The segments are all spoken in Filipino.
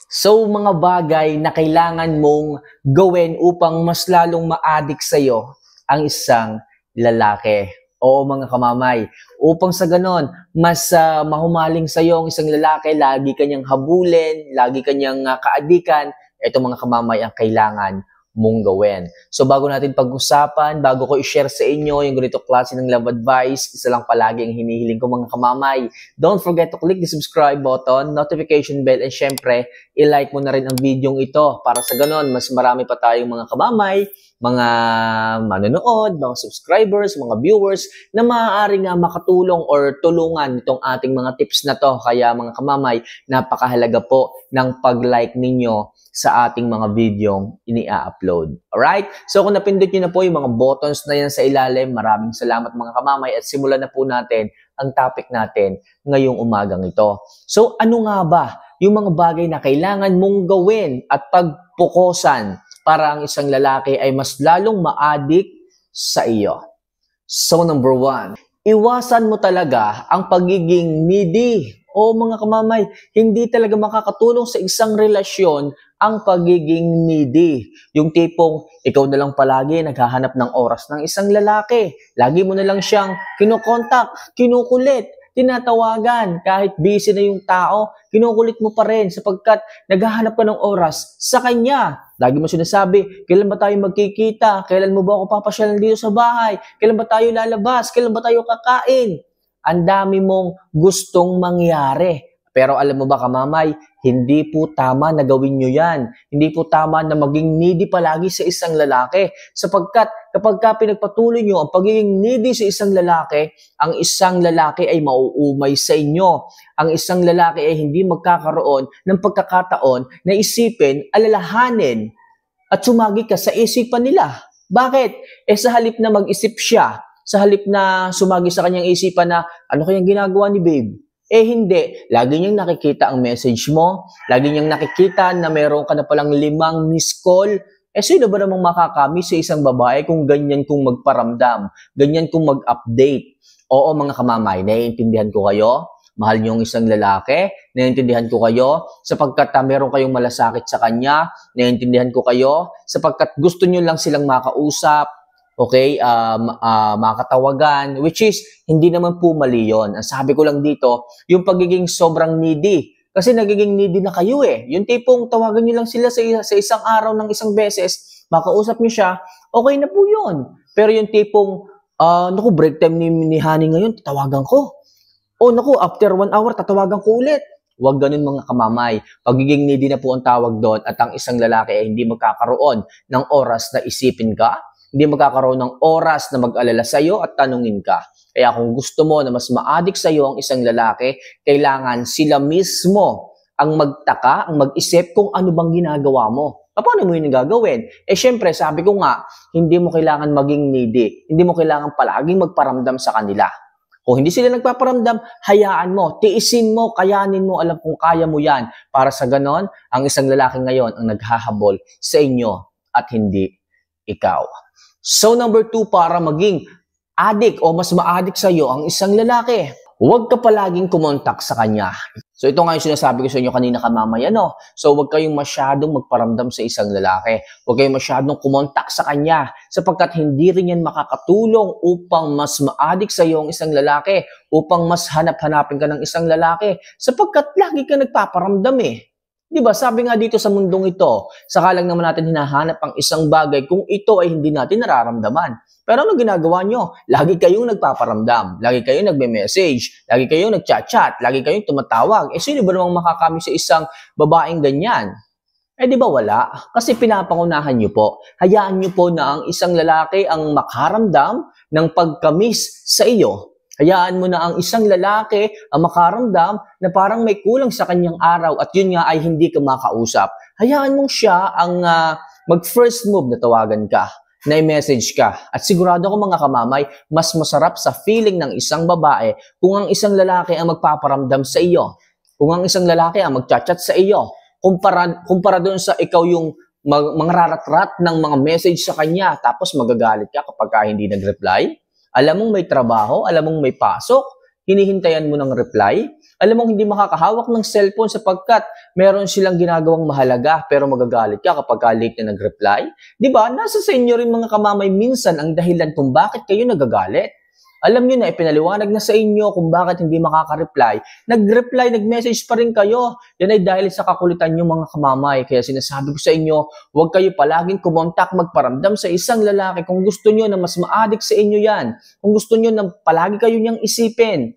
So, mga bagay na kailangan mong gawin upang mas lalong ma-addict sa'yo ang isang lalaki. Oo, mga kamamay. Upang sa ganon, mas mahumaling sa'yo ang isang lalaki, lagi kanyang habulin, lagi kanyang kaadikan, ito mga kamamay ang kailangan mong gawin. So bago natin pag-usapan, bago ko i-share sa inyo yung ganito klase ng love advice, isa lang palagi ang hinihiling ko mga kamamay. Don't forget to click the subscribe button, notification bell, and syempre, i-like mo na rin ang video ito para sa ganon, mas marami pa tayong mga kamamay, mga manonood, mga subscribers, mga viewers na maaari nga makatulong or tulungan itong ating mga tips na to. Kaya mga kamamay, napakahalaga po ng pag-like ninyo sa ating mga video ini-upload. Alright? So kung napindot nyo na po yung mga buttons na yan sa ilalim, maraming salamat mga kamamay at simulan na po natin ang topic natin ngayong umagang ito. So ano nga ba yung mga bagay na kailangan mong gawin at pagpukusan para ang isang lalaki ay mas lalong ma-addict sa iyo? So number 1, iwasan mo talaga ang pagiging needy. O mga kamamay, hindi talaga makakatulong sa isang relasyon ang pagiging needy. Yung tipong ikaw na lang palagi naghahanap ng oras ng isang lalaki. Lagi mo na lang siyang kinokontak, kinukulit, tinatawagan. Kahit busy na yung tao, kinukulit mo pa rin sapagkat naghahanap ka ng oras sa kanya. Lagi mo sinasabi, kailan ba tayo magkikita? Kailan mo ba ako papasyalan dito sa bahay? Kailan ba tayo lalabas? Kailan ba tayo kakain? Ang dami mong gustong mangyari. Pero alam mo ba kamamay, hindi po tama na gawin nyo yan. Hindi po tama na maging needy palagi sa isang lalaki. Sapagkat kapag ka pinagpatuloy nyo ang pagiging needy sa isang lalaki ay mauumay sa inyo. Ang isang lalaki ay hindi magkakaroon ng pagkakataon na isipin, alalahanin at sumagi ka sa isipan nila. Bakit? Sa halip na mag-isip siya, sa halip na sumagi sa kanyang isipan na ano kayang ginagawa ni babe? Hindi. Lagi niyang nakikita ang message mo. Lagi niyang nakikita na meron ka na palang 5 missed call. Sino ba namang makakami sa isang babae kung ganyan kung magparamdam? Ganyan kung mag-update? Oo mga kamamay, naiintindihan ko kayo. Mahal niyo ang isang lalaki. Naiintindihan ko kayo. Sapagkat meron kayong malasakit sa kanya. Naiintindihan ko kayo. Sapagkat gusto niyo lang silang makausap. Okay, makatawagan, which is, hindi naman po mali yun. Ang sabi ko lang dito, yung pagiging sobrang needy. Kasi nagiging needy na kayo eh. Yung tipong tawagan nyo lang sila sa isang araw ng isang beses, makausap nyo siya, okay na po yun. Pero yung tipong, naku, break time ni Honey ngayon, tatawagan ko. O naku, after 1 hour, tatawagan ko ulit. Huwag ganun mga kamamay. Pagiging needy na po ang tawag doon at ang isang lalaki ay hindi magkakaroon ng oras na isipin ka, hindi magkakaroon ng oras na mag-alala sa'yo at tanungin ka. Kaya kung gusto mo na mas ma-addict sa'yo ang isang lalaki, kailangan sila mismo ang magtaka, ang mag-isip kung ano bang ginagawa mo. Paano mo yun gagawin? Syempre, sabi ko nga, hindi mo kailangan maging needy. Hindi mo kailangan palaging magparamdam sa kanila. Kung hindi sila nagpaparamdam, hayaan mo, tiisin mo, kayanin mo, alam kung kaya mo yan. Para sa ganon, ang isang lalaki ngayon ang naghahabol sa inyo at hindi ikaw. So number 2, para maging addict o mas ma-addict sa'yo ang isang lalaki, huwag ka palaging kumontak sa kanya. So ito nga yung sinasabi ko sa inyo kanina kamamay, ano? So huwag kayong masyadong magparamdam sa isang lalaki. Huwag kayong masyadong kumontak sa kanya sapagkat hindi rin yan makakatulong upang mas ma-addict sa'yo ang isang lalaki, upang mas hanap-hanapin ka ng isang lalaki sapagkat lagi ka nagpaparamdam eh. Diba, sabi nga dito sa mundong ito, saka lang naman natin hinahanap ang isang bagay kung ito ay hindi natin nararamdaman. Pero ano ginagawa nyo? Lagi kayong nagpaparamdam, lagi kayong nagme-message, lagi kayong nagchat-chat, lagi kayong tumatawag. Sino ba namang makakami sa isang babaeng ganyan? Di ba wala? Kasi pinapangunahan nyo po. Hayaan nyo po na ang isang lalaki ang makaramdam ng pagkamis sa iyo. Hayaan mo na ang isang lalaki ang makaramdam na parang may kulang sa kanyang araw at yun nga ay hindi ka makausap. Hayaan mong siya ang mag-first move na tawagan ka, na i-message ka. At sigurado ko mga kamamay, mas masarap sa feeling ng isang babae kung ang isang lalaki ang magpaparamdam sa iyo. Kung ang isang lalaki ang mag-chat-chat sa iyo. Kumpara doon sa ikaw yung mangrarat-rat ng mga message sa kanya tapos magagalit ka kapag hindi nag-reply. Alam mong may trabaho, alam mong may pasok, hinihintayan mo ng reply, Alam mo, hindi makakahawak ng cellphone sapagkat meron silang ginagawang mahalaga pero magagalit ka kapag late na nag-reply. Di ba? Nasa sa inyo rin mga kamamay minsan ang dahilan kung bakit kayo nagagalit. Alam nyo na, ipinaliwanag na sa inyo kung bakit hindi makaka-reply. Nag-reply, nag-message pa rin kayo. Yan ay dahil sa kakulitan nyo mga kamamay. Kaya sinasabi ko sa inyo, huwag kayo palaging kumontak, magparamdam sa isang lalaki. Kung gusto nyo na mas ma-addict sa inyo yan, kung gusto nyo na palagi kayo niyang isipin,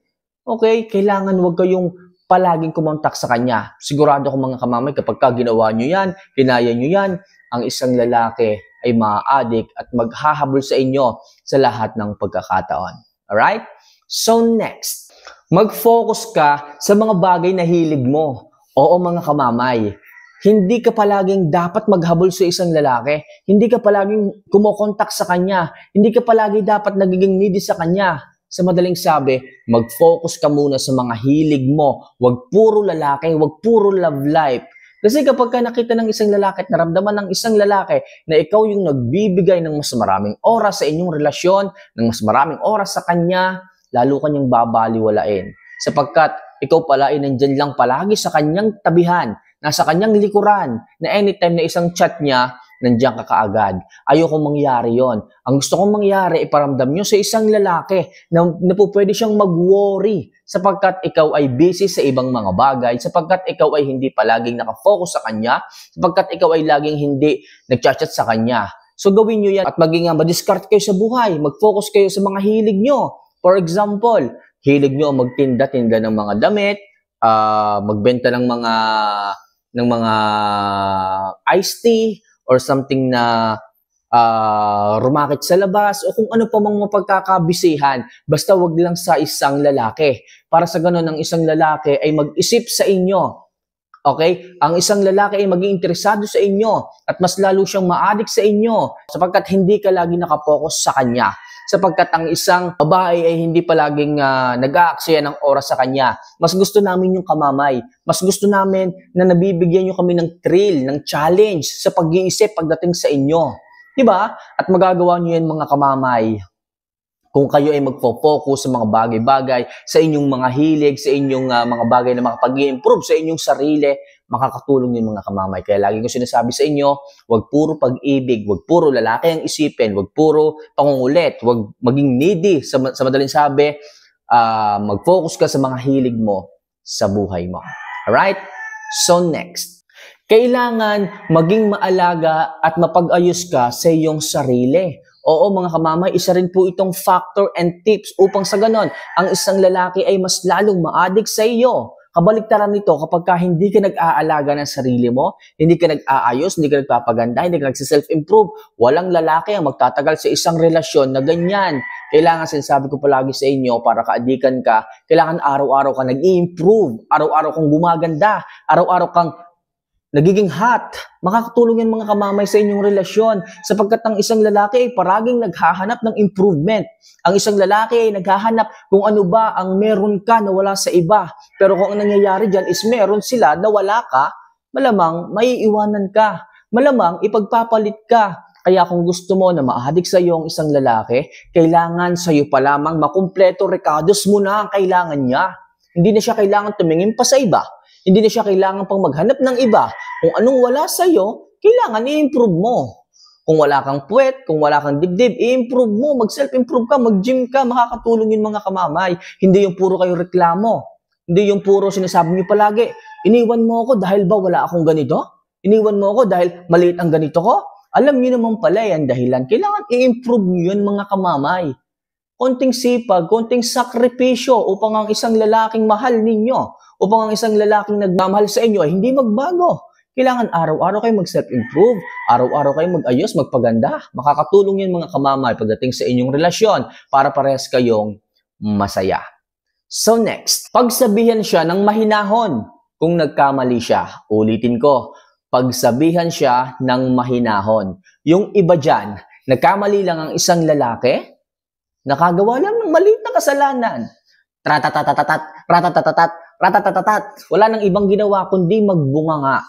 okay, kailangan huwag kayong palaging kumontak sa kanya. Sigurado ko mga kamamay, kapag ginawa nyo yan, kinaya nyo yan, ang isang lalaki ay ma-addict at maghahabol sa inyo sa lahat ng pagkakataon. Alright? So next, mag-focus ka sa mga bagay na hilig mo. Oo mga kamamay, hindi ka palaging dapat maghabol sa isang lalaki. Hindi ka palaging kumokontak sa kanya. Hindi ka palagi dapat nagiging needy sa kanya. Sa madaling sabi, mag-focus ka muna sa mga hilig mo. Huwag puro lalaki, huwag puro love life. Kasi kapag ka nakita ng isang lalaki at naramdaman ng isang lalaki na ikaw yung nagbibigay ng mas maraming oras sa inyong relasyon, ng mas maraming oras sa kanya, lalo kanyang babaliwalain. Sapagkat ikaw pala ay nandyan lang palagi sa kanyang tabihan, nasa kanyang likuran, na anytime na isang chat niya, nandiyan ka kaagad. Ayokong mangyari yon. Ang gusto kong mangyari, iparamdam nyo sa isang lalaki na po pwede siyang mag-worry sapagkat ikaw ay busy sa ibang mga bagay, sapagkat ikaw ay hindi palaging nakafocus sa kanya, sapagkat ikaw ay laging hindi nagchat-chat sa kanya. So gawin nyo yan at maging madiskarte kayo sa buhay, mag-focus kayo sa mga hilig nyo. For example, hilig nyo magtinda-tinda ng mga damit, magbenta ng mga iced tea, or something na rumakit sa labas, o kung ano pa mang mapagkakabisihan, basta wag lang sa isang lalaki. Para sa ganun, ang isang lalaki ay mag-isip sa inyo. Okay? Ang isang lalaki ay maging interesado sa inyo at mas lalo siyang ma-addict sa inyo sapagkat hindi ka lagi nakapokus sa kanya. Sapagkat ang isang babae ay hindi palaging nag-aaksaya ng oras sa kanya. Mas gusto namin yung kamamay. Mas gusto namin na nabibigyan nyo kami ng thrill, ng challenge sa pag-iisip pagdating sa inyo. Diba? At magagawa nyo yan mga kamamay kung kayo ay magpo-focus sa mga bagay-bagay, sa inyong mga hilig, sa inyong mga bagay na makapag-i-improve sa inyong sarili, makakatulong yun mga kamamay. Kaya lagi ko sinasabi sa inyo, huwag puro pag-ibig, huwag puro lalaki ang isipin, huwag puro pangungulit, huwag maging needy. Sa madaling sabi, mag-focus ka sa mga hilig mo sa buhay mo. Alright? So next, kailangan maging maalaga at mapag-ayos ka sa iyong sarili. Oo mga kamamay, isa rin po itong factor and tips upang sa ganon, ang isang lalaki ay mas lalong ma-addict sa iyo. Kabaliktaran nito kapag hindi ka nag-aalaga ng sarili mo, hindi ka nag-aayos, hindi ka nagpapaganda, hindi ka nagsiself-improve, walang lalaki ang magtatagal sa isang relasyon na ganyan. Kailangan, sinasabi ko palagi sa inyo, para kaadikan ka, kailangan araw-araw ka nag-i-improve, araw-araw kang gumaganda, araw-araw kang nagiging hot. Makakatulong yan mga kamamay sa inyong relasyon sapagkat ang isang lalaki ay paraging naghahanap ng improvement. Ang isang lalaki ay naghahanap kung ano ba ang meron ka na wala sa iba. Pero kung ang nangyayari dyan is meron sila na wala ka, malamang maiiwanan ka. Malamang ipagpapalit ka. Kaya kung gusto mo na ma-addict sa iyo ang isang lalaki, kailangan sa iyo pa lamang makumpleto recados mo na ang kailangan niya. Hindi na siya kailangan tumingin pa sa iba. Hindi na siya kailangan pang maghanap ng iba. Kung anong wala sa'yo, kailangan i-improve mo. Kung wala kang puwet, kung wala kang dibdib, i-improve mo, mag-self-improve ka, mag-gym ka, makakatulong yun mga kamamay. Hindi yung puro kayo reklamo. Hindi yung puro sinasabi niyo palagi, iniwan mo ako dahil ba wala akong ganito? Iniwan mo ako dahil maliit ang ganito ko? Alam niyo naman pala yan dahilan. Kailangan i-improve niyo yun mga kamamay. Konting sipag, konting sakripisyo upang ang isang lalaking mahal ninyo, upang ang isang lalaking nagmamahal sa inyo ay hindi magbago. Kailangan araw-araw kayo mag-self-improve, araw-araw kayo mag-ayos, magpaganda. Makakatulong yan mga kamamay pagdating sa inyong relasyon para parehas kayong masaya. So next, pagsabihan siya ng mahinahon kung nagkamali siya. Ulitin ko, pagsabihan siya ng mahinahon. Yung iba dyan, nagkamali lang ang isang lalaki, nakagawa lang ng maliit na kasalanan. Ratatatatat, ratatatatat, ratatatatat. Wala nang ibang ginawa kundi magbunganga.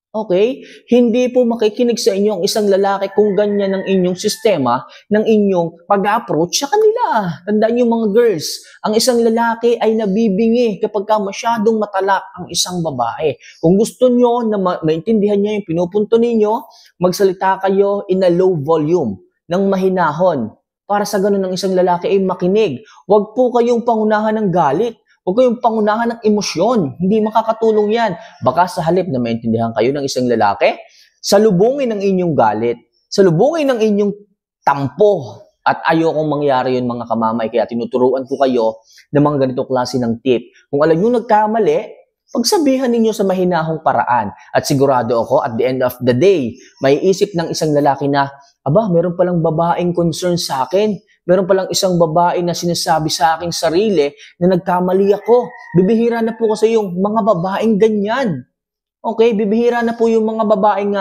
Okay? Hindi po makikinig sa inyo ang isang lalaki kung ganyan ang inyong sistema ng inyong pag-approach sa kanila. Tandaan niyo mga girls, ang isang lalaki ay nabibingi kapag ka masyadong matalak ang isang babae. Kung gusto niyo na maintindihan niya yung pinupunto ninyo, magsalita kayo in a low volume, ng mahinahon. Para sa ganun ng isang lalaki ay makinig. Huwag po kayong pangunahan ng galit. Huwag kayong pangunahan ng emosyon. Hindi makakatulong yan. Baka sa halip na maintindihan kayo ng isang lalaki, salubungin ang inyong galit, salubungin ang inyong tampo. At ayokong mangyari yun mga kamamay. Kaya tinuturuan ko kayo ng mga ganito klase ng tip. Kung alam nyo nagkamali, pagsabihan ninyo sa mahinahong paraan. At sigurado ako, at the end of the day, may isip ng isang lalaki na, aba, meron palang babaeng concern sa akin. Meron palang isang babae na sinasabi sa aking sarili na nagkamali ako. Bibihira na po kasi yung mga babaeng ganyan. Okay? Bibihira na po yung mga babaeng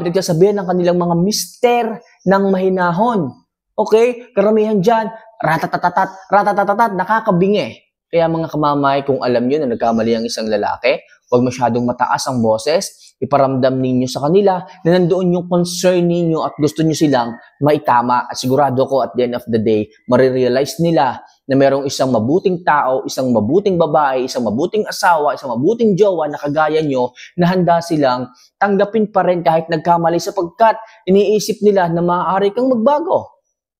pinagsasabihan ng kanilang mga mister ng mahinahon. Okay? Karamihan dyan, ratatatatat, nakakabingi. Kaya mga kamamay, kung alam nyo na nagkamali ang isang lalaki, huwag masyadong mataas ang boses, iparamdam ninyo sa kanila na nandoon yung concern ninyo at gusto nyo silang maitama. At sigurado ko at the end of the day, marirealize nila na merong isang mabuting tao, isang mabuting babae, isang mabuting asawa, isang mabuting jowa na kagaya nyo na handa silang tanggapin pa rin kahit nagkamali sapagkat iniisip nila na maaari kang magbago.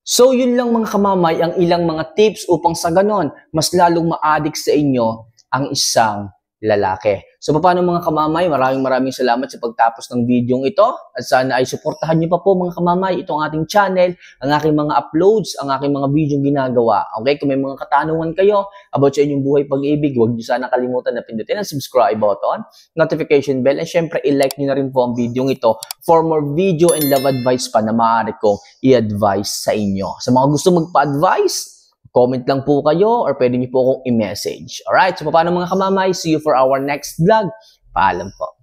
So yun lang mga kamamay ang ilang mga tips upang sa ganon mas lalong ma-addict sa inyo ang isang lalaki. So paano mga kamamay, maraming salamat sa pagtapos ng video ito at sana ay suportahan niyo pa po mga kamamay itong ating channel, ang aking mga uploads, ang aking mga video ginagawa. Okay, kung may mga katanungan kayo about sa inyong buhay pag-ibig, huwag niyo sana kalimutan na pindutin ang subscribe button, notification bell, and syempre i-like niyo na rin po ang video ito for more video and love advice pa na maaari kong i-advise sa inyo. Sa mga gusto magpa-advise, comment lang po kayo or pwede niyo po akong i-message. Alright, so paano mga kamamay? See you for our next vlog. Paalam po.